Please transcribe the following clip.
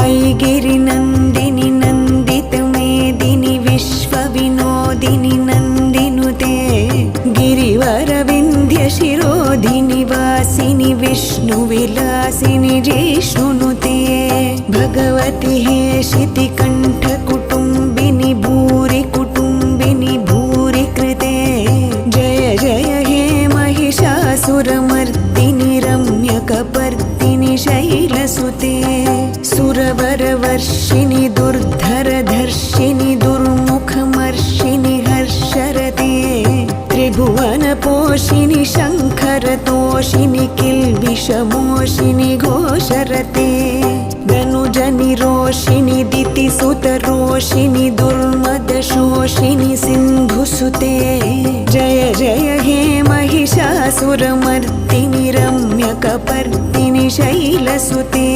ऐगिरिनन्दिनि नन्दितमेदिनि विश्वविनोदिनि नन्दिनुते गिरिवरविन्ध्यशिरोधिनि वासिनि विष्णुविलासिनि जिष्णुनुते भगवति हेशितिकण्ठकुटुम्बिनि भूरि कुटुम्बिनि भूरि कृते जय जय हे महिषासुरमर्दिनि रम्यकपर्दिनि शैलसुते सुरवरवर्षिणि दुर्धरधर्षिणि दुर्मुखमर्षिणि हर्षरते त्रिभुवनपोषिणि शङ्खरतोषिणि किल्बिषमोषिणि घोषरते धनुजनिरोषिणि दितिसुतरोषिणि दुर्मदशोषिणि सिन्धुसुते जय जय हे महिषासुरमर्दिनि रम्यकपर्दिनि शैलसुते।